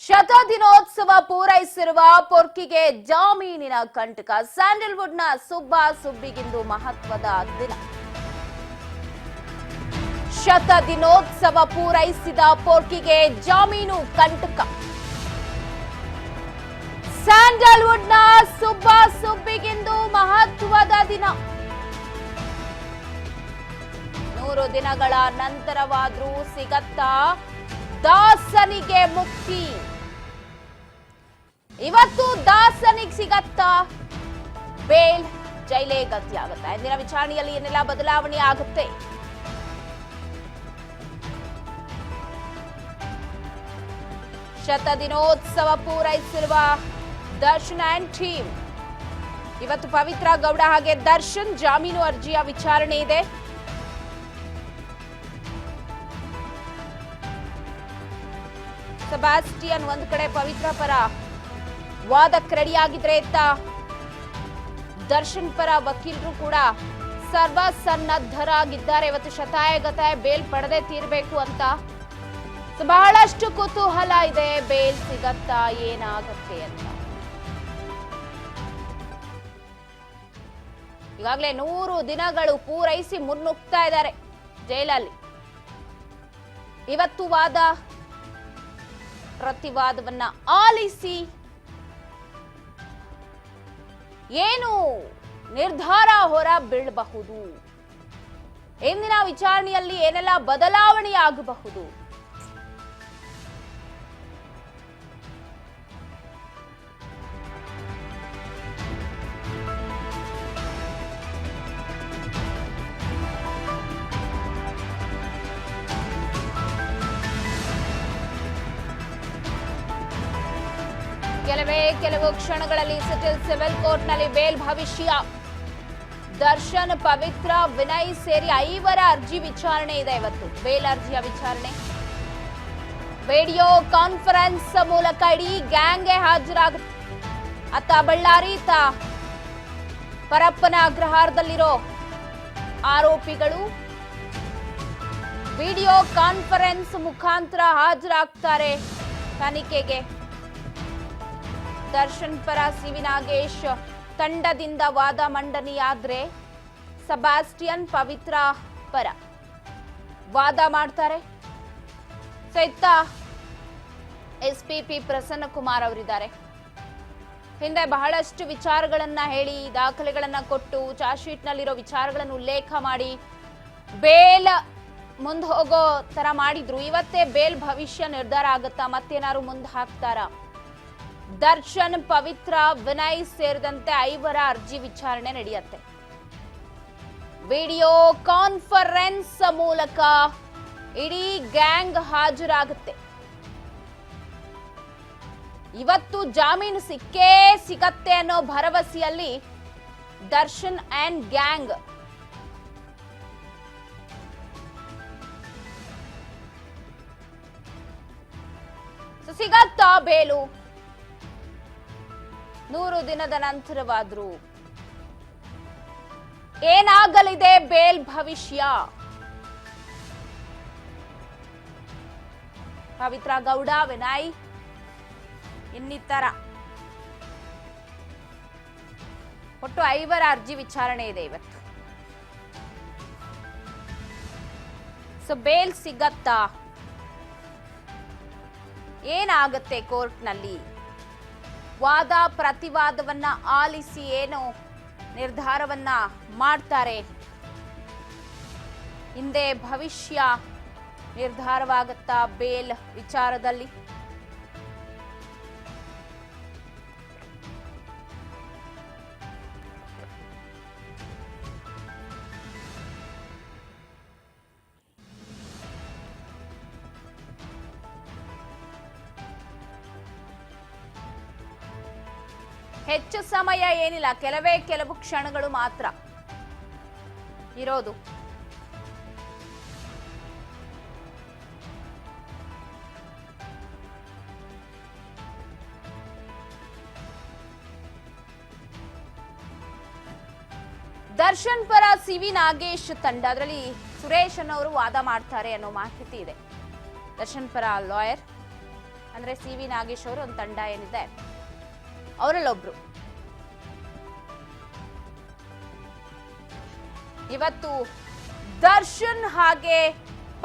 ಶತದಿನೋತ್ಸವ ಪೂರೈಸಿರುವ ಪೊರ್ಕಿಗೆ ಜಾಮೀನಿನ ಕಂಟಕ. ಸ್ಯಾಂಡಲ್ವುಡ್ನ ಸುಬ್ಬಿಗಿಂದು ಮಹತ್ವದ ದಿನ. ಶತದಿನೋತ್ಸವ ಪೂರೈಸಿದ ಪೊರ್ಕಿಗೆ ಜಾಮೀನು ಕಂಟಕ. ಸ್ಯಾಂಡಲ್ವುಡ್ನ ಸುಬ್ಬಿಗಿಂದು ಮಹತ್ವದ ದಿನ. 100 ದಿನಗಳ ನಂತರವಾದ್ರೂ ಸಿಗತ್ತಾ ದಾಸನಿಗೆ ಮುಕ್ತಿ? ಇವತ್ತು ದಾಸನಿಗೆ ಸಿಗತ್ತಾ ಬೇಲ್? ಜೈಲೇ ಗತಿ ಆಗುತ್ತೆ? ಇಂದಿನ ವಿಚಾರಣೆಯಲ್ಲಿ ಏನೆಲ್ಲ ಬದಲಾವಣೆ ಆಗುತ್ತೆ? ಶತದಿನೋತ್ಸವ ಪೂರೈಸಿರುವ ದರ್ಶನ್ ಅಂಡ್ ಟೀಮ್. ಇವತ್ತು ಪವಿತ್ರ ಗೌಡ ಹಾಗೆ ದರ್ಶನ್ ಜಾಮೀನು ಅರ್ಜಿಯ ವಿಚಾರಣೆ ಇದೆ. ಸೆಬಾಸ್ಟಿಯನ್ ಒಂದ್ ಕಡೆ ಪವಿತ್ರ ಪರ ವಾದಕ್ಕೆ ರೆಡಿಯಾಗಿದ್ರೆ ಇತ್ತ ದರ್ಶನ್ ಪರ ವಕೀಲರು ಕೂಡ ಸರ್ವಸನ್ನದ್ಧರಾಗಿದ್ದಾರೆ. ಇವತ್ತು ಶತಾಯಗತಾಯ ಬೇಲ್ ಪಡೆದೇ ತೀರ್ಬೇಕು ಅಂತ. ಬಹಳಷ್ಟು ಕುತೂಹಲ ಇದೆ, ಬೇಲ್ ಸಿಗತ್ತಾ, ಏನಾಗತ್ತೆ ಅಂತ. ಈಗಾಗಲೇ 100 ದಿನಗಳು ಪೂರೈಸಿ ಮುನ್ನುಗ್ತಾ ಇದ್ದಾರೆ ಜೈಲಲ್ಲಿ. ಇವತ್ತು ವಾದ ಪ್ರತಿವಾದವನ್ನ ಆಲಿಸಿ ಏನು ನಿರ್ಧಾರ ಹೊರ ಬೀಳಬಹುದು? ಇಂದಿನ ವಿಚಾರಣೆಯಲ್ಲಿ ಏನೆಲ್ಲ ಬದಲಾವಣೆಯಾಗಬಹುದು? ಕೆಲವು ಕ್ಷಣಗಳಲ್ಲಿ ಸೆಟಲ್ ಸಿವಿಲ್ ಕೋರ್ಟ್ ನಲ್ಲಿ ಬೇಲ್ ಭವಿಷ್ಯ. ದರ್ಶನ್, ಪವಿತ್ರ, ವಿನಯ್ ಸೇರಿ 5 ಅರ್ಜಿ ವಿಚಾರಣೆ ಇದೆ ಇವತ್ತು. ಬೇಲ್ ಅರ್ಜಿಯ ವಿಚಾರಣೆ ವಿಡಿಯೋ ಕಾನ್ಫರೆನ್ಸ್ ಮೂಲಕ ಇಡೀ ಗ್ಯಾಂಗ್ಗೆ ಹಾಜರಾಗುತ್ತೆ. ಅತ್ತ ಬಳ್ಳಾರಿ, ಪರಪ್ಪನ ಅಗ್ರಹಾರದಲ್ಲಿರೋ ಆರೋಪಿಗಳು ವಿಡಿಯೋ ಕಾನ್ಫರೆನ್ಸ್ ಮುಖಾಂತರ ಹಾಜರಾಗ್ತಾರೆ ತನಿಖೆಗೆ. ದರ್ಶನ್ ಪರ ಸಿವಿ ನಾಗೇಶ್ ತಂಡದಿಂದ ವಾದ ಮಂಡನೆಯಾದ್ರೆ ಸೆಬಾಸ್ಟಿಯನ್ ಪವಿತ್ರ ಪರ ವಾದ ಮಾಡ್ತಾರೆ. ಇತ್ತ ಎಸ್ಪಿಪಿ ಪ್ರಸನ್ನ ಕುಮಾರ್ ಅವರಿದ್ದಾರೆ. ಹಿಂದೆ ಬಹಳಷ್ಟು ವಿಚಾರಗಳನ್ನ ಹೇಳಿ, ದಾಖಲೆಗಳನ್ನ ಕೊಟ್ಟು, ಚಾರ್ಜ್ ಶೀಟ್ ನಲ್ಲಿರೋ ವಿಚಾರಗಳನ್ನು ಉಲ್ಲೇಖ ಮಾಡಿ ಬೇಲ್ ಮುಂದೆ ಹೋಗೋ ತರ ಮಾಡಿದ್ರು. ಇವತ್ತೇ ಬೇಲ್ ಭವಿಷ್ಯ ನಿರ್ಧಾರ ಆಗುತ್ತಾ? ಮತ್ತೇನಾದ್ರು ಮುಂದೆ ಹಾಕ್ತಾರಾ? ದರ್ಶನ್, ಪವಿತ್ರ, ವಿನಯ್ ಸೇರಿದಂತೆ 5 ಅರ್ಜಿ ವಿಚಾರಣೆ ನಡೆಯುತ್ತೆ. ವಿಡಿಯೋ ಕಾನ್ಫರೆನ್ಸ್ ಮೂಲಕ ಇಡೀ ಗ್ಯಾಂಗ್ ಹಾಜರಾಗುತ್ತೆ. ಇವತ್ತು ಜಾಮೀನು ಸಿಕ್ಕೇ ಸಿಗತ್ತೆ ಅನ್ನೋ ಭರವಸೆಯಲ್ಲಿ ದರ್ಶನ್ ಅಂಡ್ ಗ್ಯಾಂಗ್. ಸಿಗತ್ತಾ ಬೇಲು? 100 ದಿನದ ನಂತರವಾದ್ರೂ ಏನಾಗಲಿದೆ ಬೇಲ್ ಭವಿಷ್ಯ? ಪವಿತ್ರ ಗೌಡ, ವಿನಯ್ ಇನ್ನಿತರ ಒಟ್ಟು 5 ಅರ್ಜಿ ವಿಚಾರಣೆ ಇದೆ ಇವತ್ತು. ಬೇಲ್ ಸಿಗತ್ತಾ? ಏನಾಗುತ್ತೆ ಕೋರ್ಟ್ನಲ್ಲಿ? ವಾದ ಪ್ರತಿವಾದವನ್ನ ಆಲಿಸಿ ಏನು ನಿರ್ಧಾರವನ್ನ ಮಾಡ್ತಾರೆ? ಹಿಂದೆ ಭವಿಷ್ಯ ನಿರ್ಧಾರವಾಗುತ್ತಾ ಬೇಲ್ ವಿಚಾರದಲ್ಲಿ? ಹೆಚ್ಚು ಸಮಯ ಏನಿಲ್ಲ, ಕೆಲವು ಕ್ಷಣಗಳು ಮಾತ್ರ ಇರೋದು. ದರ್ಶನ್ ಪರ ಸಿವಿ ನಾಗೇಶ್ ತಂಡ, ಅದರಲ್ಲಿ ಸುರೇಶ್ ಅನ್ನೋರು ವಾದ ಮಾಡ್ತಾರೆ ಅನ್ನೋ ಮಾಹಿತಿ ಇದೆ. ದರ್ಶನ್ ಪರ ಲಾಯರ್ ಅಂದ್ರೆ CV ನಾಗೇಶ್ ಅವರು ಒಂದು ತಂಡ ಏನಿದೆ ಅವರಲ್ಲೊಬ್ರು. ಇವತ್ತು ದರ್ಶನ್ ಹಾಗೆ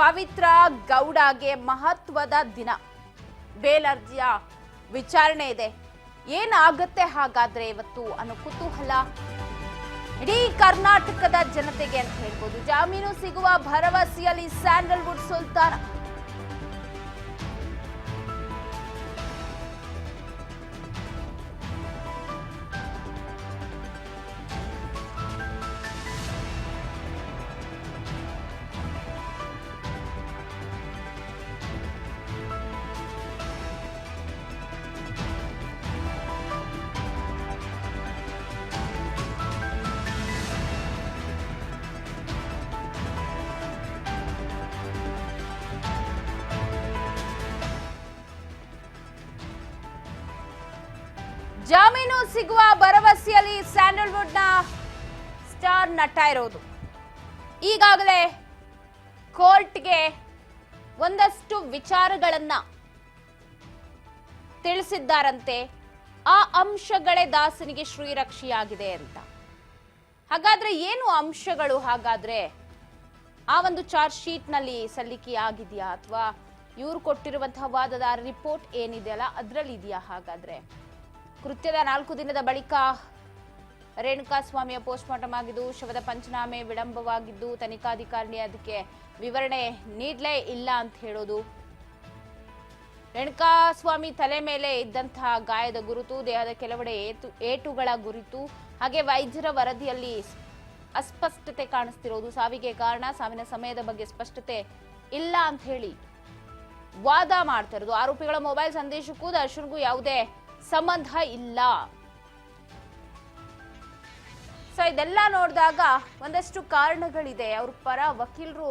ಪವಿತ್ರ ಗೌಡಗೆ ಮಹತ್ವದ ದಿನ. ಬೇಲ್ ಅರ್ಜಿಯ ವಿಚಾರಣೆ ಇದೆ. ಏನಾಗುತ್ತೆ ಹಾಗಾದ್ರೆ ಇವತ್ತು ಅನ್ನೋ ಕುತೂಹಲ ಇಡೀ ಕರ್ನಾಟಕದ ಜನತೆಗೆ ಅಂತ ಹೇಳ್ಬೋದು. ಜಾಮೀನು ಸಿಗುವ ಭರವಸೆಯಲ್ಲಿ ಸ್ಯಾಂಡಲ್ವುಡ್ ಸುಲ್ತಾನ. ಜಾಮೀನು ಸಿಗುವ ಭರವಸೆಯಲ್ಲಿ ಸ್ಯಾಂಡಲ್ವುಡ್ನ ಸ್ಟಾರ್ ನಟ ಇರೋದು. ಈಗಾಗಲೇ ಕೋರ್ಟ್ಗೆ ಒಂದಷ್ಟು ವಿಚಾರಗಳನ್ನ ತಿಳಿಸಿದ್ದಾರಂತೆ. ಆ ಅಂಶಗಳೇ ದಾಸನಿಗೆ ಶ್ರೀರಕ್ಷೆಯಾಗಿದೆ ಅಂತ. ಹಾಗಾದ್ರೆ ಏನು ಅಂಶಗಳು? ಹಾಗಾದ್ರೆ ಆ ಒಂದು ಚಾರ್ಜ್ ಶೀಟ್ ನಲ್ಲಿ ಸಲ್ಲಿಕೆಯಾಗಿದೆಯಾ ಅಥವಾ ಇವರು ಕೊಟ್ಟಿರುವಂತಹ ವಾದದ ರಿಪೋರ್ಟ್ ಏನಿದೆಯಲ್ಲ ಅದರಲ್ಲಿ ಇದೆಯಾ? ಹಾಗಾದ್ರೆ ಕೃತ್ಯದ 4 ದಿನದ ಬಳಿಕ ರೇಣುಕಾಸ್ವಾಮಿಯ ಪೋಸ್ಟ್ಮಾರ್ಟಮ್ ಆಗಿದ್ದು ಶವದ ಪಂಚನಾಮೆ ವಿಳಂಬವಾಗಿದ್ದು ತನಿಖಾಧಿಕಾರಿ ಅದಕ್ಕೆ ವಿವರಣೆ ನೀಡಲೇ ಇಲ್ಲ ಅಂತ ಹೇಳೋದು. ರೇಣುಕಾಸ್ವಾಮಿ ತಲೆ ಮೇಲೆ ಇದ್ದಂತಹ ಗಾಯದ ಗುರುತು, ದೇಹದ ಕೆಲವೆಡೆ ಏಟುಗಳ ಗುರುತು, ಹಾಗೆ ವೈದ್ಯರ ವರದಿಯಲ್ಲಿ ಅಸ್ಪಷ್ಟತೆ ಕಾಣಿಸ್ತಿರೋದು, ಸಾವಿಗೆ ಕಾರಣ, ಸಾವಿನ ಸಮಯದ ಬಗ್ಗೆ ಸ್ಪಷ್ಟತೆ ಇಲ್ಲ ಅಂತ ಹೇಳಿ ವಾದ ಮಾಡ್ತಾ ಇರೋದು. ಆರೋಪಿಗಳ ಮೊಬೈಲ್ ಸಂದೇಶಕ್ಕೂ ದರ್ಶನ್ಗೂ ಯಾವುದೇ ಸಂಬಂಧ ಇಲ್ಲ. ಸೊ ಇದೆಲ್ಲ ನೋಡಿದಾಗ ಒಂದಷ್ಟು ಕಾರಣಗಳಿದೆ. ಅವ್ರ ಪರ ವಕೀಲರು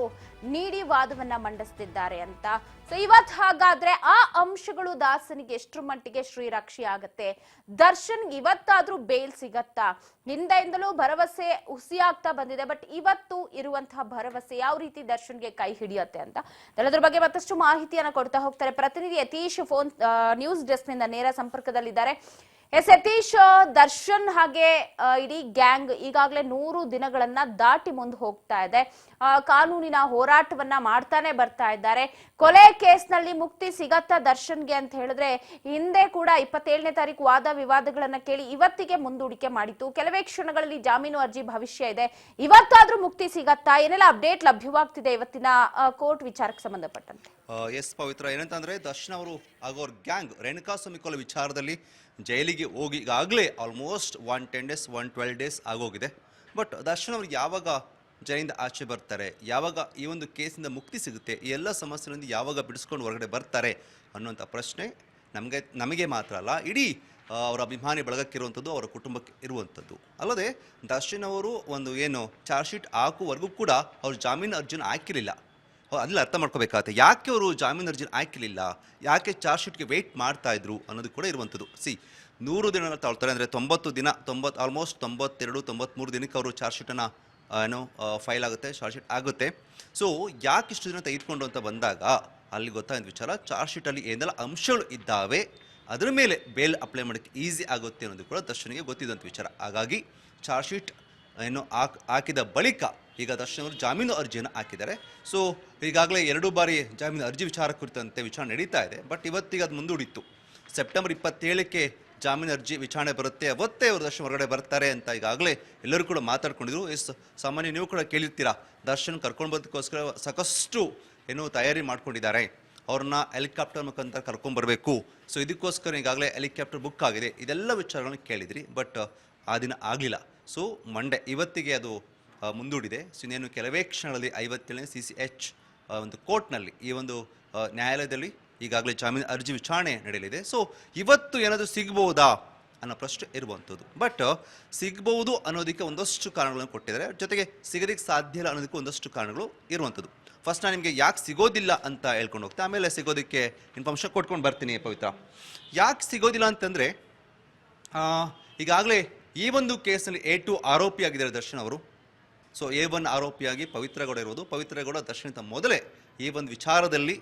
ನೀಡಿ ವಾದವನ್ನ ಮಂಡಿಸ್ತಿದ್ದಾರೆ ಅಂತ. ಸೊ ಇವತ್ತು ಹಾಗಾದ್ರೆ ಆ ಅಂಶಗಳು ದಾಸನಿಗೆ ಎಷ್ಟರ ಮಟ್ಟಿಗೆ ಶ್ರೀರಕ್ಷೆ ಆಗತ್ತೆ? ದರ್ಶನ್ ಇವತ್ತಾದ್ರೂ ಬೇಲ್ ಸಿಗತ್ತಾ? ಹಿಂದೆಯಿಂದಲೂ ಭರವಸೆ ಹುಸಿಯಾಗ್ತಾ ಬಂದಿದೆ. ಬಟ್ ಇವತ್ತು ಇರುವಂತಹ ಭರವಸೆ ಯಾವ ರೀತಿ ದರ್ಶನ್ಗೆ ಕೈ ಹಿಡಿಯತ್ತೆ ಅಂತ ಎಲ್ಲದ್ರ ಬಗ್ಗೆ ಮತ್ತಷ್ಟು ಮಾಹಿತಿಯನ್ನ ಕೊಡ್ತಾ ಹೋಗ್ತಾರೆ ಪ್ರತಿನಿಧಿ ಯತೀಶ್. ಫೋನ್ ನ್ಯೂಸ್ ಡೆಸ್ಕ್ ನಿಂದ ನೇರ ಸಂಪರ್ಕದಲ್ಲಿದ್ದಾರೆ. ಎಸ್ ಯತೀಶ್, ದರ್ಶನ್ ಹಾಗೆ ಇಡೀ ಗ್ಯಾಂಗ್ ಈಗಾಗಲೇ 100 ದಿನಗಳನ್ನ ದಾಟಿ ಮುಂದೆ ಹೋಗ್ತಾ ಇದೆ. ಕಾನೂನಿನ ಹೋರಾಟವನ್ನ ಮಾಡ್ತಾನೆ ಬರ್ತಾ ಇದ್ದಾರೆ. ಕೊಲೆ ಕೇಸ್ನಲ್ಲಿ ಮುಕ್ತಿ ಸಿಗತ್ತಾ ದರ್ಶನ್ಗೆ ಅಂತ ಹೇಳಿದ್ರೆ ಹಿಂದೆ ಕೂಡ 27ನೇ ತಾರೀಕು ವಾದ ವಿವಾದಗಳನ್ನ ಕೇಳಿ ಇವತ್ತಿಗೆ ಮುಂದೂಡಿಕೆ ಮಾಡಿತ್ತು. ಕೆಲವೇ ಕ್ಷಣಗಳಲ್ಲಿ ಜಾಮೀನು ಅರ್ಜಿ ಭವಿಷ್ಯ ಇದೆ. ಇವತ್ತಾದ್ರೂ ಮುಕ್ತಿ ಸಿಗತ್ತಾ? ಏನೆಲ್ಲ ಅಪ್ಡೇಟ್ ಲಭ್ಯವಾಗ್ತಿದೆ ಇವತ್ತಿನ ಕೋರ್ಟ್ ವಿಚಾರಕ್ಕೆ ಸಂಬಂಧಪಟ್ಟಂತೆ? ಎಸ್ ಪವಿತ್ರ, ಏನಂತಂದ್ರೆ ದರ್ಶನ್ ಅವರು ಹಾಗೂ ಅವ್ರ ಗ್ಯಾಂಗ್ ರೇಣುಕಾಸ್ವಾಮಿ ಕೊಲೆ ವಿಚಾರದಲ್ಲಿ ಜೈಲಿಗೆ ಹೋಗಿ ಈಗಾಗಲೇ ಆಲ್ಮೋಸ್ಟ್ 110 ಡೇಸ್ 112 ಡೇಸ್ ಆಗೋಗಿದೆ. ಬಟ್ ದರ್ಶನ್ ಅವ್ರಿಗೆ ಯಾವಾಗ ಜೈಲಿಂದ ಆಚೆ ಬರ್ತಾರೆ, ಯಾವಾಗ ಈ ಒಂದು ಕೇಸಿಂದ ಮುಕ್ತಿ ಸಿಗುತ್ತೆ, ಈ ಎಲ್ಲ ಸಮಸ್ಯೆಗಳಿಂದ ಯಾವಾಗ ಬಿಡಿಸ್ಕೊಂಡು ಹೊರಗಡೆ ಬರ್ತಾರೆ ಅನ್ನುವಂಥ ಪ್ರಶ್ನೆ ನಮಗೆ ಮಾತ್ರ ಅಲ್ಲ, ಇಡೀ ಅವರ ಅಭಿಮಾನಿ ಬಳಗಕ್ಕಿರುವಂಥದ್ದು, ಅವರ ಕುಟುಂಬಕ್ಕೆ ಇರುವಂಥದ್ದು. ಅಲ್ಲದೆ ದರ್ಶನ್ ಅವರು ಒಂದು ಏನು ಚಾರ್ಜ್ ಶೀಟ್ ಹಾಕುವವರೆಗೂ ಕೂಡ ಅವ್ರು ಜಾಮೀನು ಅರ್ಜಿನ ಹಾಕಿರಲಿಲ್ಲ. ಅದನ್ನ ಅರ್ಥ ಮಾಡ್ಕೋಬೇಕಾಗತ್ತೆ. ಯಾಕೆ ಅವರು ಜಾಮೀನು ಅರ್ಜಿನ ಹಾಕಿರಲಿಲ್ಲ, ಯಾಕೆ ಚಾರ್ಜ್ ಶೀಟ್ಗೆ ವೆಯ್ಟ್ ಮಾಡ್ತಾ ಇದ್ರು ಅನ್ನೋದು ಕೂಡ ಇರುವಂಥದ್ದು. 100 ದಿನ ತಾಳ್ತಾರೆ, ಅಂದರೆ 90 ದಿನ ಆಲ್ಮೋಸ್ಟ್ 92 93 ದಿನಕ್ಕೆ ಅವರು ಚಾರ್ಜ್ ಶೀಟನ್ನು ಫೈಲ್ ಆಗುತ್ತೆ, ಚಾರ್ಜ್ ಶೀಟ್ ಆಗುತ್ತೆ. ಸೊ ಯಾಕೆ ಇಷ್ಟು ದಿನ ತೆಗೆದುಕೊಂಡು ಅಂತ ಬಂದಾಗ ಅಲ್ಲಿ ಗೊತ್ತಾದ ವಿಚಾರ, ಚಾರ್ಜ್ ಶೀಟಲ್ಲಿ ಏನೆಲ್ಲ ಅಂಶಗಳು ಇದ್ದಾವೆ ಅದರ ಮೇಲೆ ಬೇಲ್ ಅಪ್ಲೈ ಮಾಡೋಕ್ಕೆ ಈಸಿ ಆಗುತ್ತೆ ಅನ್ನೋದು ಕೂಡ ದರ್ಶನ್ಗೆ ಗೊತ್ತಿದ್ದಂಥ ವಿಚಾರ. ಹಾಗಾಗಿ ಚಾರ್ಜ್ ಶೀಟ್ ಹಾಕಿದ ಬಳಿಕ ಈಗ ದರ್ಶನ್ ಅವರು ಜಾಮೀನು ಅರ್ಜಿಯನ್ನು ಹಾಕಿದ್ದಾರೆ. ಸೊ ಈಗಾಗಲೇ 2 ಬಾರಿ ಜಾಮೀನು ಅರ್ಜಿ ವಿಚಾರ ಕುರಿತಂತೆ ವಿಚಾರಣೆ ನಡೀತಾ ಇದೆ. ಬಟ್ ಇವತ್ತಿಗೆ ಅದು ಮುಂದೂಡಿತ್ತು. ಸೆಪ್ಟೆಂಬರ್ 27ಕ್ಕೆ ಜಾಮೀನು ಅರ್ಜಿ ವಿಚಾರಣೆ ಬರುತ್ತೆ, ಅವತ್ತೇ ಅವರು ದರ್ಶನ್ ಹೊರಗಡೆ ಬರ್ತಾರೆ ಅಂತ ಈಗಾಗಲೇ ಎಲ್ಲರೂ ಕೂಡ ಮಾತಾಡ್ಕೊಂಡಿದ್ರು. ಸಾಮಾನ್ಯ ನೀವು ಕೂಡ ಕೇಳಿರ್ತೀರಾ, ದರ್ಶನ್ ಕರ್ಕೊಂಡು ಬರೋದಕ್ಕೋಸ್ಕರ ಸಾಕಷ್ಟು ತಯಾರಿ ಮಾಡ್ಕೊಂಡಿದ್ದಾರೆ. ಅವ್ರನ್ನ ಹೆಲಿಕಾಪ್ಟರ್ ಮುಖಾಂತರ ಕರ್ಕೊಂಡ್ಬರಬೇಕು. ಸೊ ಇದಕ್ಕೋಸ್ಕರ ಈಗಾಗಲೇ ಹೆಲಿಕಾಪ್ಟರ್ ಬುಕ್ ಆಗಿದೆ. ಇದೆಲ್ಲ ವಿಚಾರಗಳನ್ನು ಕೇಳಿದ್ರಿ. ಬಟ್ ಆ ದಿನ ಆಗಲಿಲ್ಲ. ಸೊ ಮಂಡೇ ಇವತ್ತಿಗೆ ಅದು ಮುಂದೂಡಿದೆ. ಸೊ ಇನ್ನೇನು ಕೆಲವೇ ಕ್ಷಣಗಳಲ್ಲಿ 57ನೇ CCH ಒಂದು ಕೋರ್ಟ್ನಲ್ಲಿ, ಈ ಒಂದು ನ್ಯಾಯಾಲಯದಲ್ಲಿ ಈಗಾಗಲೇ ಜಾಮೀನು ಅರ್ಜಿ ವಿಚಾರಣೆ ನಡೆಯಲಿದೆ. ಸೊ ಇವತ್ತು ಏನಾದರೂ ಸಿಗ್ಬೋದಾ ಅನ್ನೋ ಪ್ರಶ್ನೆ ಇರುವಂಥದ್ದು. ಬಟ್ ಸಿಗ್ಬೋದು ಅನ್ನೋದಕ್ಕೆ ಒಂದಷ್ಟು ಕಾರಣಗಳನ್ನು ಕೊಟ್ಟಿದ್ದಾರೆ. ಜೊತೆಗೆ ಸಿಗೋದಕ್ಕೆ ಸಾಧ್ಯ ಇಲ್ಲ ಅನ್ನೋದಕ್ಕೆ ಒಂದಷ್ಟು ಕಾರಣಗಳು ಇರುವಂಥದ್ದು. ಫಸ್ಟ್ ನಾನು ನಿಮಗೆ ಯಾಕೆ ಸಿಗೋದಿಲ್ಲ ಅಂತ ಹೇಳ್ಕೊಂಡು ಹೋಗ್ತಾ, ಆಮೇಲೆ ಸಿಗೋದಕ್ಕೆ ಇನ್ಫಾರ್ಮೇಷನ್ ಕೊಟ್ಕೊಂಡು ಬರ್ತೀನಿ. ಪವಿತ್ರ, ಯಾಕೆ ಸಿಗೋದಿಲ್ಲ ಅಂತಂದರೆ, ಈಗಾಗಲೇ ಈ ಒಂದು ಕೇಸಲ್ಲಿ A2 ಆರೋಪಿಯಾಗಿದ್ದಾರೆ ದರ್ಶನ್ ಅವರು. ಸೊ A1 ಆರೋಪಿಯಾಗಿ ಪವಿತ್ರ ಗೌಡ ಇರೋದು. ಪವಿತ್ರ ಗೌಡ ದರ್ಶನ್ಗಿಂತ ಮೊದಲೇ ಈ ಒಂದು ವಿಚಾರದಲ್ಲಿ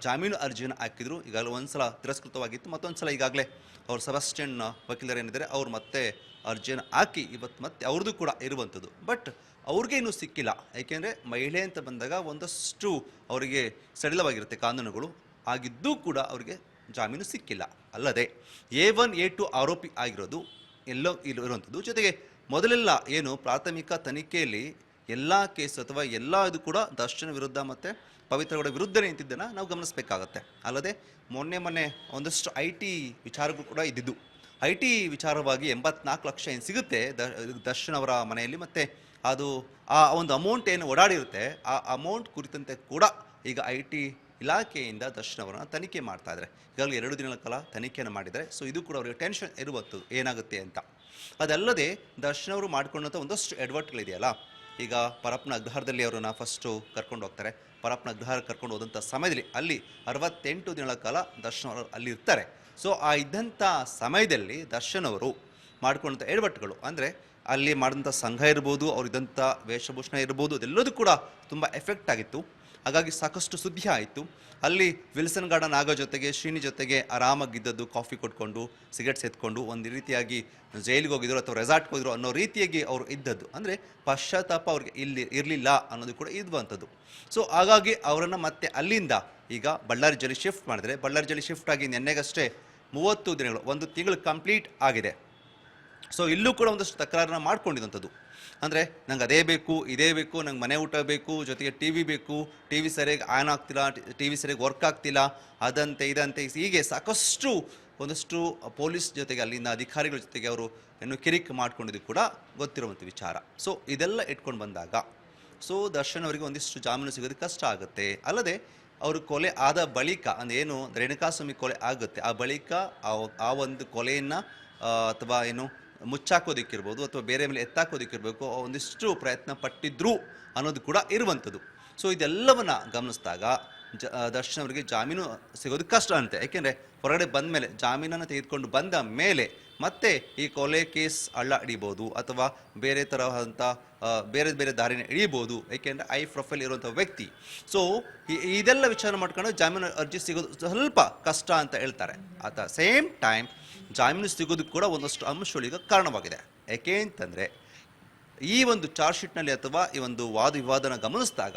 ಜಾಮೀನು ಅರ್ಜಿಯನ್ನು ಹಾಕಿದ್ರು. ಈಗಾಗಲೇ ಒಂದ್ಸಲ ತಿರಸ್ಕೃತವಾಗಿತ್ತು, ಮತ್ತೊಂದು ಸಲ ಈಗಾಗಲೇ ಅವ್ರು ಸೆಬಾಸ್ಟಿಯನ್ ವಕೀಲರು ಏನಿದ್ದಾರೆ ಅವ್ರು ಮತ್ತೆ ಅರ್ಜಿಯನ್ನು ಹಾಕಿ ಇವತ್ತು ಮತ್ತೆ ಅವ್ರದ್ದು ಕೂಡ ಇರುವಂಥದ್ದು. ಬಟ್ ಅವ್ರಿಗೆ ಇನ್ನೂ ಸಿಕ್ಕಿಲ್ಲ. ಏಕೆಂದರೆ ಮಹಿಳೆ ಅಂತ ಬಂದಾಗ ಒಂದಷ್ಟು ಅವರಿಗೆ ಸಡಿಲವಾಗಿರುತ್ತೆ ಕಾನೂನುಗಳು, ಆಗಿದ್ದೂ ಕೂಡ ಅವರಿಗೆ ಜಾಮೀನು ಸಿಕ್ಕಿಲ್ಲ. ಅಲ್ಲದೆ A1 A2 ಆರೋಪಿ ಆಗಿರೋದು ಎಲ್ಲೋ ಇರುವಂಥದ್ದು. ಜೊತೆಗೆ ಮೊದಲೆಲ್ಲ ಏನು ಪ್ರಾಥಮಿಕ ತನಿಖೆಯಲ್ಲಿ ಎಲ್ಲ ಕೇಸ್ ಅಥವಾ ಎಲ್ಲ ಇದು ಕೂಡ ದರ್ಶನ್ ವಿರುದ್ಧ ಮತ್ತು ಪವಿತ್ರಗೌಡ ವಿರುದ್ಧ ನಿಂತಿದ್ದನ್ನು ನಾವು ಗಮನಿಸಬೇಕಾಗತ್ತೆ. ಅಲ್ಲದೆ ಮೊನ್ನೆ ಒಂದಷ್ಟು IT ವಿಚಾರಗಳು ಕೂಡ ಇದ್ದಿದ್ದು. IT ವಿಚಾರವಾಗಿ 84 ಲಕ್ಷ ಏನು ಸಿಗುತ್ತೆ ದರ್ಶನ್ ಅವರ ಮನೆಯಲ್ಲಿ, ಮತ್ತು ಅದು ಆ ಒಂದು ಅಮೌಂಟ್ ಏನು ಓಡಾಡಿರುತ್ತೆ ಆ ಅಮೌಂಟ್ ಕುರಿತಂತೆ ಕೂಡ ಈಗ IT ಇಲಾಖೆಯಿಂದ ದರ್ಶನ್ ಅವರನ್ನು ತನಿಖೆ ಮಾಡ್ತಾ ಇದ್ದಾರೆ. ಈಗಾಗಲೇ 2 ದಿನಗಳ ಕಾಲ ತನಿಖೆಯನ್ನು ಮಾಡಿದ್ದಾರೆ. ಸೊ ಇದು ಕೂಡ ಅವರಿಗೆ ಟೆನ್ಷನ್ ಇರುವಂಥದ್ದು ಏನಾಗುತ್ತೆ ಅಂತ. ಅದಲ್ಲದೆ ದರ್ಶನ್ ಅವರು ಮಾಡಿಕೊಂಡಂಥ ಒಂದಷ್ಟು ಎಡವಟ್ಟುಗಳಿದೆಯಲ್ಲ, ಈಗ ಪರಪ್ಪನ ಅಗ್ರಹಾರದಲ್ಲಿ ಅವರನ್ನು ಫಸ್ಟು ಕರ್ಕೊಂಡು ಹೋಗ್ತಾರೆ. ಪರಪ್ಪನ ಅಗ್ರಹಾರ ಕರ್ಕೊಂಡು ಹೋದಂಥ ಸಮಯದಲ್ಲಿ ಅಲ್ಲಿ 68 ದಿನಗಳ ಕಾಲ ದರ್ಶನ್ ಅವರು ಅಲ್ಲಿ ಇರ್ತಾರೆ. ಸೊ ಆ ಇದ್ದಂಥ ಸಮಯದಲ್ಲಿ ದರ್ಶನ್ ಅವರು ಮಾಡಿಕೊಂಡಂಥ ಎಡವಟ್ಟುಗಳು ಅಂದರೆ ಅಲ್ಲಿ ಮಾಡಿದಂಥ ಸಂಘ ಇರ್ಬೋದು, ಅವರಿದ್ದಂಥ ವೇಷಭೂಷಣ ಇರ್ಬೋದು, ಅದೆಲ್ಲದೂ ಕೂಡ ತುಂಬ ಎಫೆಕ್ಟ್ ಆಗಿತ್ತು. ಹಾಗಾಗಿ ಸಾಕಷ್ಟು ಸುದ್ದಿ ಆಯಿತು. ಅಲ್ಲಿ ವಿಲ್ಸನ್ ಗಾರ್ಡನ್ ಆಗೋ ಜೊತೆಗೆ ಶ್ರೀನಿ ಜೊತೆಗೆ ಆರಾಮಾಗಿದ್ದದ್ದು, ಕಾಫಿ ಕೊಟ್ಕೊಂಡು ಸಿಗರೆಟ್ಸ್ ಎತ್ಕೊಂಡು ಒಂದು ರೀತಿಯಾಗಿ ಜೈಲಿಗೆ ಹೋಗಿದ್ರು ಅಥವಾ ರೆಸಾರ್ಟ್ಗೆ ಹೋಗಿದ್ರು ಅನ್ನೋ ರೀತಿಯಾಗಿ ಅವರು ಇದ್ದದ್ದು. ಅಂದರೆ ಪಶ್ಚಾತ್ತಾಪ ಅವ್ರಿಗೆ ಇಲ್ಲಿ ಇರಲಿಲ್ಲ ಅನ್ನೋದು ಕೂಡ ಇರುವಂಥದ್ದು. ಸೊ ಹಾಗಾಗಿ ಅವರನ್ನು ಮತ್ತೆ ಅಲ್ಲಿಂದ ಈಗ ಬಳ್ಳಾರಿ ಜೈಲಿಗೆ ಶಿಫ್ಟ್ ಮಾಡಿದರೆ, ಬಳ್ಳಾರಿ ಜೈಲಿಗೆ ಶಿಫ್ಟ್ ಆಗಿ ನಿನ್ನೆಗಷ್ಟೇ 30 ದಿನಗಳು, 1 ತಿಂಗಳು ಕಂಪ್ಲೀಟ್ ಆಗಿದೆ. ಸೊ ಇಲ್ಲೂ ಕೂಡ ಒಂದಷ್ಟು ತಕರಾರನ್ನ ಮಾಡ್ಕೊಂಡಿದ್ದಂಥದ್ದು. ಅಂದರೆ ನಂಗೆ ಅದೇ ಬೇಕು, ಇದೇ ಬೇಕು, ನಂಗೆ ಮನೆ ಊಟ ಬೇಕು, ಜೊತೆಗೆ TV ಬೇಕು, TV ಸರಿಯಾಗಿ ಆನ್ ಆಗ್ತಿಲ್ಲ, TV ಸರಿಯಾಗಿ ವರ್ಕ್ ಆಗ್ತಿಲ್ಲ, ಅದಂತೆ ಇದಂತೆ ಹೀಗೆ ಸಾಕಷ್ಟು ಒಂದಷ್ಟು ಪೊಲೀಸ್ ಜೊತೆಗೆ ಅಲ್ಲಿನ ಅಧಿಕಾರಿಗಳ ಜೊತೆಗೆ ಅವರು ಏನು ಕಿರಿಕ್ ಮಾಡ್ಕೊಂಡಿದ್ದು ಕೂಡ ಗೊತ್ತಿರುವಂಥ ವಿಚಾರ. ಸೊ ಇದೆಲ್ಲ ಇಟ್ಕೊಂಡು ಬಂದಾಗ ಸೊ ದರ್ಶನ್ ಅವರಿಗೆ ಒಂದಿಷ್ಟು ಜಾಮೀನು ಸಿಗೋದಕ್ಕೆ ಕಷ್ಟ ಆಗುತ್ತೆ. ಅಲ್ಲದೆ ಅವರು ಕೊಲೆ ಆದ ಬಳಿಕ ಅಂದರೆ ಏನು ರೇಣುಕಾಸ್ವಾಮಿ ಕೊಲೆ ಆಗುತ್ತೆ, ಆ ಬಳಿಕ ಆ ಒಂದು ಕೊಲೆಯನ್ನು ಅಥವಾ ಏನು ಮುಚ್ಚಾಕೋದಕ್ಕಿರ್ಬೋದು ಅಥವಾ ಬೇರೆ ಮೇಲೆ ಎತ್ತಾಕೋದಕ್ಕಿರಬೇಕು ಒಂದಿಷ್ಟು ಪ್ರಯತ್ನ ಪಟ್ಟಿದ್ರು ಅನ್ನೋದು ಕೂಡ ಇರುವಂಥದ್ದು. ಸೊ ಇದೆಲ್ಲವನ್ನ ಗಮನಿಸಿದಾಗ ದರ್ಶನ್ ಅವರಿಗೆ ಜಾಮೀನು ಸಿಗೋದು ಕಷ್ಟ ಅಂತೆ. ಏಕೆಂದರೆ ಹೊರಗಡೆ ಬಂದ ಮೇಲೆ, ಜಾಮೀನನ್ನು ತೆಗೆದುಕೊಂಡು ಬಂದ ಮೇಲೆ ಮತ್ತೆ ಈ ಕೊಲೆ ಕೇಸ್ ಹಳ್ಳ ಹಿಡಿಬೋದು ಅಥವಾ ಬೇರೆ ತರಹದಂಥ ಬೇರೆ ಬೇರೆ ದಾರಿನ ಹಿಡಿಬೋದು. ಏಕೆಂದರೆ ಐ ಪ್ರೊಫೈಲ್ ಇರುವಂಥ ವ್ಯಕ್ತಿ. ಸೊ ಇದೆಲ್ಲ ವಿಚಾರ ಮಾಡ್ಕೊಂಡು ಜಾಮೀನು ಅರ್ಜಿ ಸಿಗೋದು ಸ್ವಲ್ಪ ಕಷ್ಟ ಅಂತ ಹೇಳ್ತಾರೆ. ಅಟ್ ದ ಸೇಮ್ ಟೈಮ್ ಜಾಮೀನು ಸಿಗೋದಕ್ಕೆ ಕೂಡ ಒಂದಷ್ಟು ಅಂಶಗಳಿಗೆ ಕಾರಣವಾಗಿದೆ. ಯಾಕೆ ಅಂತಂದರೆ ಈ ಒಂದು ಚಾರ್ಜ್ ಶೀಟ್ನಲ್ಲಿ ಅಥವಾ ಈ ಒಂದು ವಾದ ವಿವಾದನ ಗಮನಿಸಿದಾಗ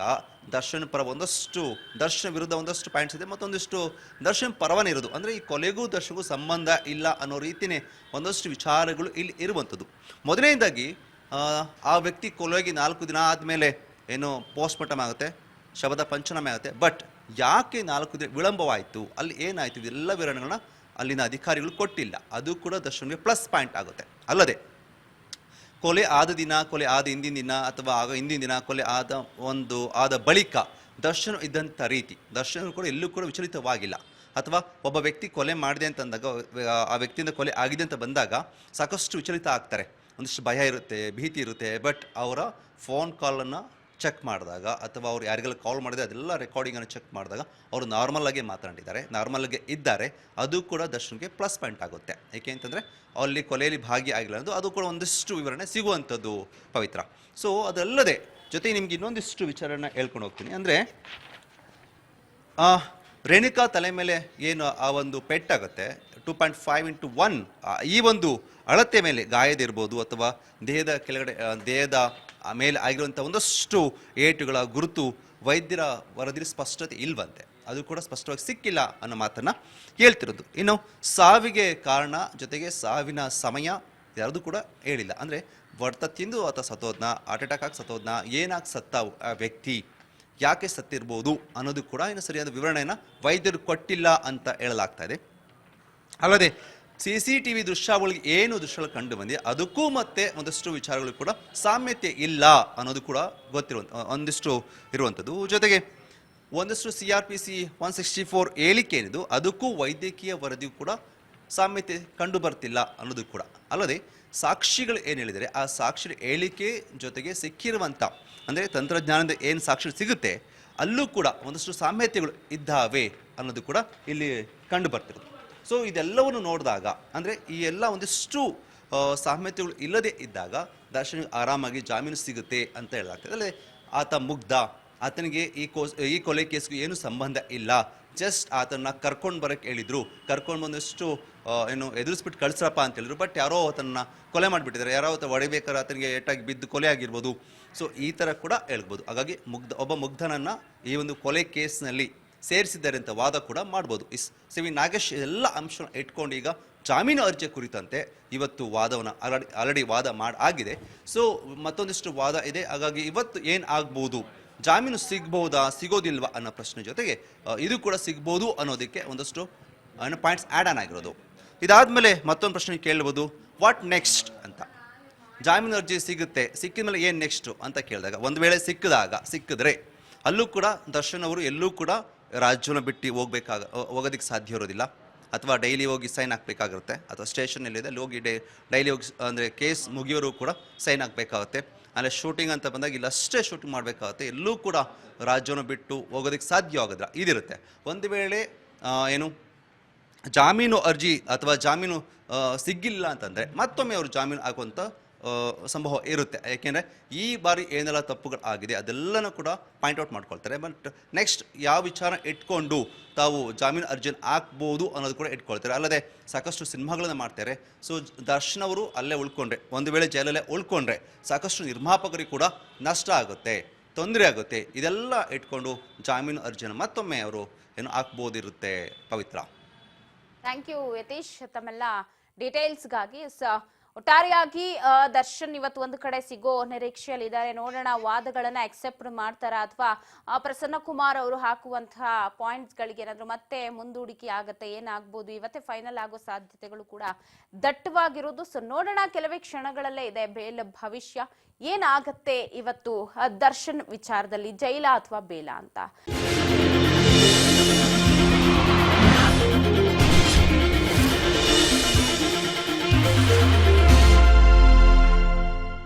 ದರ್ಶನ್ ಪರ ಒಂದಷ್ಟು, ದರ್ಶನ್ ವಿರುದ್ಧ ಒಂದಷ್ಟು ಪಾಯಿಂಟ್ಸ್ ಇದೆ, ಮತ್ತೊಂದಿಷ್ಟು ದರ್ಶನ್ ಪರವನೇ ಇರೋದು. ಅಂದರೆ ಈ ಕೊಲೆಗೂ ದರ್ಶನ್ಗೂ ಸಂಬಂಧ ಇಲ್ಲ ಅನ್ನೋ ರೀತಿಯೇ ಒಂದಷ್ಟು ವಿಚಾರಗಳು ಇಲ್ಲಿ ಇರುವಂಥದ್ದು. ಮೊದಲನೇದಾಗಿ ಆ ವ್ಯಕ್ತಿ ಕೊಲೆಗೆ 4 ದಿನ ಆದಮೇಲೆ ಏನು ಪೋಸ್ಟ್ಮಾರ್ಟಮ್ ಆಗುತ್ತೆ, ಶವದ ಪಂಚನಾಮ ಆಗುತ್ತೆ. ಬಟ್ ಯಾಕೆ 4 ದಿನ ವಿಳಂಬವಾಯಿತು, ಅಲ್ಲಿ ಏನಾಯಿತು, ಇದೆಲ್ಲ ವಿವರಣೆಗಳನ್ನ ಅಲ್ಲಿನ ಅಧಿಕಾರಿಗಳು ಕೊಟ್ಟಿಲ್ಲ. ಅದು ಕೂಡ ದರ್ಶನ್ಗೆ ಪ್ಲಸ್ ಪಾಯಿಂಟ್ ಆಗುತ್ತೆ. ಅಲ್ಲದೆ ಕೊಲೆ ಆದ ದಿನ, ಕೊಲೆ ಆದ ಹಿಂದಿನ ದಿನ ಅಥವಾ ಆಗ ಹಿಂದಿನ ದಿನ, ಕೊಲೆ ಆದ ಬಳಿಕ ದರ್ಶನ್ ಇದ್ದಂಥ ರೀತಿ, ದರ್ಶನ್ ಕೂಡ ಎಲ್ಲೂ ಕೂಡ ವಿಚಲಿತವಾಗಿಲ್ಲ. ಅಥವಾ ಒಬ್ಬ ವ್ಯಕ್ತಿ ಕೊಲೆ ಮಾಡಿದೆ ಅಂತಂದಾಗ, ಆ ವ್ಯಕ್ತಿಯಿಂದ ಕೊಲೆ ಆಗಿದೆ ಅಂತ ಬಂದಾಗ ಸಾಕಷ್ಟು ವಿಚಲಿತ ಆಗ್ತಾರೆ, ಒಂದಿಷ್ಟು ಭಯ ಇರುತ್ತೆ, ಭೀತಿ ಇರುತ್ತೆ. ಬಟ್ ಅವರ ಫೋನ್ ಕಾಲನ್ನು ಚೆಕ್ ಮಾಡಿದಾಗ ಅಥವಾ ಅವ್ರು ಯಾರಿಗೆಲ್ಲ ಕಾಲ್ ಮಾಡಿದೆ ಅದೆಲ್ಲ ರೆಕಾರ್ಡಿಂಗನ್ನು ಚೆಕ್ ಮಾಡಿದಾಗ ಅವರು ನಾರ್ಮಲಾಗೆ ಮಾತನಾಡಿದ್ದಾರೆ, ನಾರ್ಮಲಾಗೆ ಇದ್ದಾರೆ. ಅದು ಕೂಡ ದರ್ಶನ್ಗೆ ಪ್ಲಸ್ ಪಾಯಿಂಟ್ ಆಗುತ್ತೆ. ಏಕೆ ಅಂತಂದರೆ ಅಲ್ಲಿ ಕೊಲೆಯಲ್ಲಿ ಭಾಗಿಯಾಗಿಲ್ಲ ಅನ್ನೋದು ಅದು ಕೂಡ ಒಂದಿಷ್ಟು ವಿವರಣೆ ಸಿಗುವಂಥದ್ದು ಪವಿತ್ರ. ಸೊ ಅದಲ್ಲದೆ ಜೊತೆಗೆ ನಿಮ್ಗೆ ಇನ್ನೊಂದಿಷ್ಟು ವಿಚಾರನ ಹೇಳ್ಕೊಂಡು ಹೋಗ್ತೀನಿ. ಅಂದರೆ ರೇಣುಕಾ ತಲೆ ಮೇಲೆ ಏನು ಆ ಒಂದು ಪೆಟ್ಟಾಗುತ್ತೆ 2.5 × 1 ಈ ಒಂದು ಅಳತೆ ಮೇಲೆ ಗಾಯದಿರ್ಬೋದು ಅಥವಾ ದೇಹದ ಕೆಳಗಡೆ, ದೇಹದ ಮೇಲೆ ಆಗಿರುವಂಥ ಒಂದಷ್ಟು ಏಟುಗಳ ಗುರುತು ವೈದ್ಯರ ವರದಿಯಲ್ಲಿ ಸ್ಪಷ್ಟತೆ ಇಲ್ವಂತೆ. ಅದು ಕೂಡ ಸ್ಪಷ್ಟವಾಗಿ ಸಿಕ್ಕಿಲ್ಲ ಅನ್ನೋ ಮಾತನ್ನು ಹೇಳ್ತಿರೋದು. ಇನ್ನು ಸಾವಿಗೆ ಕಾರಣ ಜೊತೆಗೆ ಸಾವಿನ ಸಮಯ ಯಾರ್ದು ಕೂಡ ಹೇಳಿಲ್ಲ. ಅಂದರೆ ಹೊಡೆತ ತಿಂದು ಅಥವಾ ಸತ್ತೋದ್ನ, ಹಾರ್ಟ್ ಅಟ್ಯಾಕ್ ಆಗಿ ಸತ್ತೋದ್ನ, ಏನಾಗಿ ಸತ್ತ ಆ ವ್ಯಕ್ತಿ, ಯಾಕೆ ಸತ್ತಿರ್ಬೋದು ಅನ್ನೋದು ಕೂಡ ಇನ್ನು ಸರಿಯಾದ ವಿವರಣೆಯನ್ನು ವೈದ್ಯರು ಕೊಟ್ಟಿಲ್ಲ ಅಂತ ಹೇಳಲಾಗ್ತಾ ಇದೆ. ಅಲ್ಲದೆ CCTV ದೃಶ್ಯಾವಳಿಗೆ ಏನು ದೃಶ್ಯಗಳು ಕಂಡು ಬಂದಿದೆ ಅದಕ್ಕೂ ಮತ್ತೆ ಒಂದಷ್ಟು ವಿಚಾರಗಳು ಕೂಡ ಸಾಮ್ಯತೆ ಇಲ್ಲ ಅನ್ನೋದು ಕೂಡ ಒಂದಿಷ್ಟು ಇರುವಂಥದ್ದು. ಜೊತೆಗೆ ಒಂದಷ್ಟು CRPC 164 ಹೇಳಿಕೆ ಏನಿದು ಅದಕ್ಕೂ ವೈದ್ಯಕೀಯ ವರದಿಯೂ ಕೂಡ ಸಾಮ್ಯತೆ ಕಂಡು ಬರ್ತಿಲ್ಲ ಅನ್ನೋದು ಕೂಡ. ಅಲ್ಲದೆ ಸಾಕ್ಷಿಗಳು ಏನು ಹೇಳಿದರೆ ಆ ಸಾಕ್ಷಿ ಹೇಳಿಕೆ ಜೊತೆಗೆ ಸಿಕ್ಕಿರುವಂಥ, ಅಂದರೆ ತಂತ್ರಜ್ಞಾನದ ಏನು ಸಾಕ್ಷಿ ಸಿಗುತ್ತೆ ಅಲ್ಲೂ ಕೂಡ ಒಂದಷ್ಟು ಸಾಮ್ಯತೆಗಳು ಇದ್ದಾವೆ ಅನ್ನೋದು ಕೂಡ ಇಲ್ಲಿ ಕಂಡು ಬರ್ತಿರೋದು. ಸೊ ಇದೆಲ್ಲವನ್ನು ನೋಡಿದಾಗ ಅಂದರೆ ಈ ಎಲ್ಲ ಒಂದಿಷ್ಟು ಸಾಮ್ಯತೆಗಳು ಇಲ್ಲದೆ ಇದ್ದಾಗ ದರ್ಶನ್ ಆರಾಮಾಗಿ ಜಾಮೀನು ಸಿಗುತ್ತೆ ಅಂತ ಹೇಳಲಾಗ್ತದೆ. ಅಲ್ಲದೆ ಆತ ಮುಗ್ಧ, ಆತನಿಗೆ ಈ ಕೊಲೆ ಕೇಸ್ಗೂ ಏನು ಸಂಬಂಧ ಇಲ್ಲ, ಜಸ್ಟ್ ಆತನ್ನ ಕರ್ಕೊಂಡು ಬರೋಕ್ಕೆ ಹೇಳಿದ್ರು, ಕರ್ಕೊಂಡು ಬಂದಷ್ಟು ಏನು ಎದುರಿಸ್ಬಿಟ್ಟು ಕಳಿಸ್ರಪ್ಪ ಅಂತ ಹೇಳಿದ್ರು. ಬಟ್ ಯಾರೋ ಆತನ್ನ ಕೊಲೆ ಮಾಡಿಬಿಟ್ಟಿದ್ದಾರೆ, ಯಾರೋ ಹೊಡಿಬೇಕಾದ್ರೆ ಆತನಿಗೆ ಏಟಾಗಿ ಬಿದ್ದು ಕೊಲೆ ಆಗಿರ್ಬೋದು. ಸೊ ಈ ಥರ ಕೂಡ ಹೇಳ್ಬೋದು. ಹಾಗಾಗಿ ಒಬ್ಬ ಮುಗ್ಧನನ್ನು ಈ ಒಂದು ಕೊಲೆ ಕೇಸ್ನಲ್ಲಿ ಸೇರಿಸಿದ್ದಾರೆ ಅಂತ ವಾದ ಕೂಡ ಮಾಡ್ಬೋದು. ಸಿ.ವಿ. ನಾಗೇಶ್ ಎಲ್ಲ ಅಂಶ ಇಟ್ಕೊಂಡು ಈಗ ಜಾಮೀನು ಅರ್ಜಿ ಕುರಿತಂತೆ ಇವತ್ತು ವಾದವನ್ನು ಆಲ್ರೆಡಿ ವಾದ ಆಗಿದೆ. ಸೊ ಮತ್ತೊಂದಿಷ್ಟು ವಾದ ಇದೆ. ಹಾಗಾಗಿ ಇವತ್ತು ಏನು ಆಗ್ಬೋದು, ಜಾಮೀನು ಸಿಗ್ಬಹುದಾ ಸಿಗೋದಿಲ್ವಾ ಅನ್ನೋ ಪ್ರಶ್ನೆ ಜೊತೆಗೆ ಇದು ಕೂಡ ಸಿಗ್ಬೋದು ಅನ್ನೋದಕ್ಕೆ ಒಂದಷ್ಟು ಪಾಯಿಂಟ್ಸ್ ಆ್ಯಡ್ ಆನ್ ಆಗಿರೋದು. ಇದಾದಮೇಲೆ ಮತ್ತೊಂದು ಪ್ರಶ್ನೆ ಕೇಳ್ಬೋದು, ವಾಟ್ ನೆಕ್ಸ್ಟ್ ಅಂತ. ಜಾಮೀನು ಅರ್ಜಿ ಸಿಕ್ಕಿದ ಮೇಲೆ ಏನು ನೆಕ್ಸ್ಟು ಅಂತ ಕೇಳಿದಾಗ, ಒಂದು ವೇಳೆ ಸಿಕ್ಕಿದ್ರೆ ಅಲ್ಲೂ ಕೂಡ ದರ್ಶನ್ ಅವರು ಎಲ್ಲೂ ಕೂಡ ರಾಜ್ಯವನ್ನು ಬಿಟ್ಟು ಹೋಗೋದಕ್ಕೆ ಸಾಧ್ಯ ಇರೋದಿಲ್ಲ. ಅಥವಾ ಡೈಲಿ ಹೋಗಿ ಸೈನ್ ಹಾಕಬೇಕಾಗುತ್ತೆ, ಅಥವಾ ಸ್ಟೇಷನಲ್ಲಿದೆ ಅಲ್ಲಿ ಹೋಗಿ ಡೈಲಿ ಹೋಗಿ ಅಂದರೆ ಕೇಸ್ ಮುಗಿಯೋರು ಕೂಡ ಸೈನ್ ಹಾಕಬೇಕಾಗುತ್ತೆ. ಆಮೇಲೆ ಶೂಟಿಂಗ್ ಅಂತ ಬಂದಾಗ ಇಲ್ಲಷ್ಟೇ ಶೂಟಿಂಗ್ ಮಾಡಬೇಕಾಗುತ್ತೆ, ಎಲ್ಲೂ ಕೂಡ ರಾಜ್ಯವನ್ನು ಬಿಟ್ಟು ಹೋಗೋದಕ್ಕೆ ಸಾಧ್ಯ ಆಗೋದಿಲ್ಲ, ಇದಿರುತ್ತೆ. ಒಂದು ವೇಳೆ ಏನು ಜಾಮೀನು ಅರ್ಜಿ ಅಥವಾ ಜಾಮೀನು ಸಿಗ್ಗಿಲ್ಲ ಅಂತಂದರೆ ಮತ್ತೊಮ್ಮೆ ಅವರು ಜಾಮೀನು ಆಗುವಂಥ ಸಂಭವ ಇರುತ್ತೆ. ಯಾಕೆಂದರೆ ಈ ಬಾರಿ ಏನೆಲ್ಲ ತಪ್ಪುಗಳು ಆಗಿದೆ ಅದೆಲ್ಲನೂ ಕೂಡ ಪಾಯಿಂಟ್ಔಟ್ ಮಾಡ್ಕೊಳ್ತಾರೆ. ಬಟ್ ನೆಕ್ಸ್ಟ್ ಯಾವ ವಿಚಾರ ಇಟ್ಕೊಂಡು ತಾವು ಜಾಮೀನು ಅರ್ಜಿಯನ್ನು ಹಾಕ್ಬೋದು ಅನ್ನೋದು ಕೂಡ ಇಟ್ಕೊಳ್ತಾರೆ. ಅಲ್ಲದೆ ಸಾಕಷ್ಟು ಸಿನಿಮಾಗಳನ್ನು ಮಾಡ್ತಾರೆ. ಸೊ ದರ್ಶನ್ ಅವರು ಅಲ್ಲೇ ಉಳ್ಕೊಂಡ್ರೆ, ಒಂದು ವೇಳೆ ಜೈಲಲ್ಲೇ ಉಳ್ಕೊಂಡ್ರೆ ಸಾಕಷ್ಟು ನಿರ್ಮಾಪಕರಿಗೆ ಕೂಡ ನಷ್ಟ ಆಗುತ್ತೆ, ತೊಂದರೆ ಆಗುತ್ತೆ. ಇದೆಲ್ಲ ಇಟ್ಕೊಂಡು ಜಾಮೀನು ಅರ್ಜಿಯನ್ನು ಮತ್ತೊಮ್ಮೆ ಅವರು ಏನು ಹಾಕ್ಬೋದಿರುತ್ತೆ. ಪವಿತ್ರ, ಥ್ಯಾಂಕ್ ಯು ಯತೀಶ್ ತಮ್ಮೆಲ್ಲ ಡೀಟೇಲ್ಸ್ಗಾಗಿ. ಒಟ್ಟಾರೆಯಾಗಿ ದರ್ಶನ್ ಇವತ್ತು ಒಂದು ಕಡೆ ಸಿಗೋ ನಿರೀಕ್ಷೆಯಲ್ಲಿದ್ದಾರೆ. ನೋಡೋಣ ವಾದಗಳನ್ನ ಅಕ್ಸೆಪ್ಟ್ ಮಾಡ್ತಾರ ಅಥವಾ ಪ್ರಸನ್ನ ಕುಮಾರ್ ಅವರು ಹಾಕುವಂತಹ ಪಾಯಿಂಟ್ಸ್ಗಳಿಗೆ ಏನಾದ್ರು ಮತ್ತೆ ಮುಂದೂಡಿಕೆ ಆಗತ್ತೆ, ಏನಾಗ್ಬೋದು, ಇವತ್ತೇ ಫೈನಲ್ ಆಗೋ ಸಾಧ್ಯತೆಗಳು ಕೂಡ ದಟ್ಟವಾಗಿರೋದು. ಸೊ ನೋಡೋಣ, ಕೆಲವೇ ಕ್ಷಣಗಳಲ್ಲೇ ಇದೆ ಬೇಲ್ ಭವಿಷ್ಯ. ಏನಾಗತ್ತೆ ಇವತ್ತು ದರ್ಶನ್ ವಿಚಾರದಲ್ಲಿ, ಜೈಲ ಅಥವಾ ಬೇಲ ಅಂತ.